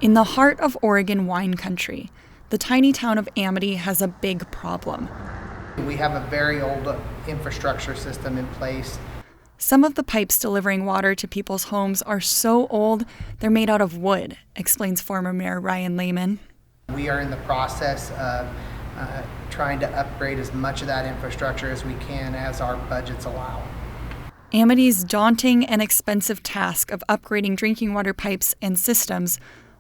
In the heart of Oregon wine country, the tiny town of Amity has a big problem. We have a very old infrastructure system in place. Some of the pipes delivering water to people's homes are so old, they're made out of wood, explains former Mayor Ryan Lehman. We are in the process of trying to upgrade as much of that infrastructure as we can as our budgets allow. Amity's daunting and expensive task of upgrading drinking water pipes and systems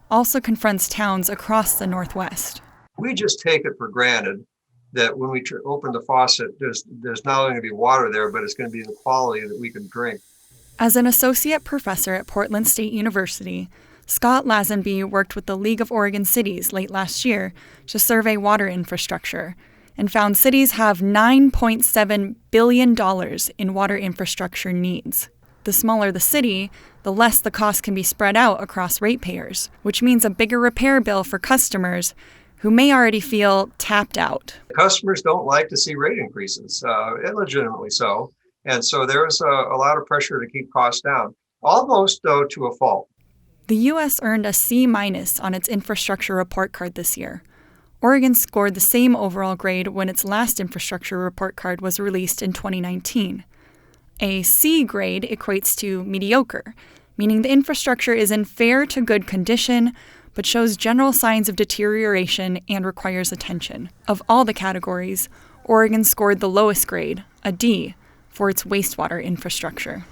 also confronts towns across the Northwest. We just take it for granted that when we open the faucet, there's not only going to be water there, but it's going to be the quality that we can drink. As an associate professor at Portland State University, Scott Lazenby worked with the League of Oregon Cities late last year to survey water infrastructure and found cities have $9.7 billion in water infrastructure needs. The smaller the city, the less the cost can be spread out across ratepayers, which means a bigger repair bill for customers who may already feel tapped out. Customers don't like to see rate increases, illegitimately so. And so there's a lot of pressure to keep costs down, almost, though, to a fault. The U.S. earned a C- on its infrastructure report card this year. Oregon scored the same overall grade when its last infrastructure report card was released in 2019. A C grade equates to mediocre, meaning the infrastructure is in fair to good condition, but shows general signs of deterioration and requires attention. Of all the categories, Oregon scored the lowest grade, a D, for its wastewater infrastructure.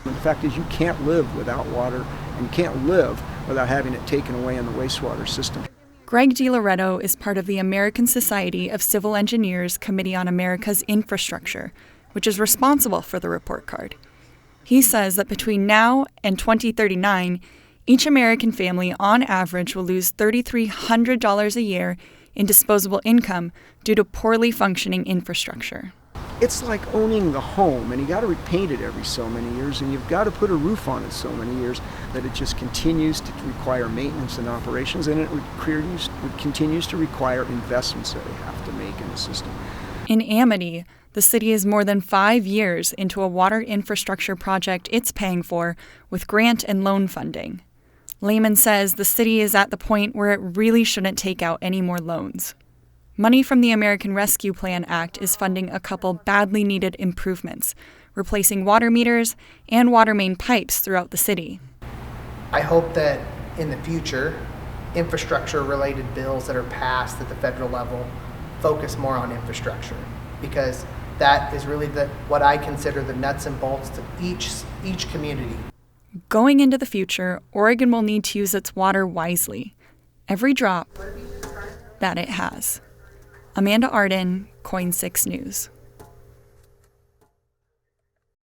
The fact is you can't live without water, and you can't live without having it taken away in the wastewater system. Greg DiLoretto is part of the American Society of Civil Engineers Committee on America's Infrastructure, which is responsible for the report card. He says that between now and 2039, each American family on average will lose $3,300 a year in disposable income due to poorly functioning infrastructure. It's like owning the home, and you got to repaint it every so many years, and you've got to put a roof on it so many years that it just continues to require maintenance and operations, and it continues to require investments that we have to make in the system. In Amity, the city is more than 5 years into a water infrastructure project it's paying for with grant and loan funding. Lehman says the city is at the point where it really shouldn't take out any more loans. Money from the American Rescue Plan Act is funding a couple badly needed improvements, replacing water meters and water main pipes throughout the city. I hope that in the future, infrastructure-related bills that are passed at the federal level focus more on infrastructure, because that is really what I consider the nuts and bolts to each community. Going into the future, Oregon will need to use its water wisely, every drop that it has. Amanda Arden, KOIN 6 News.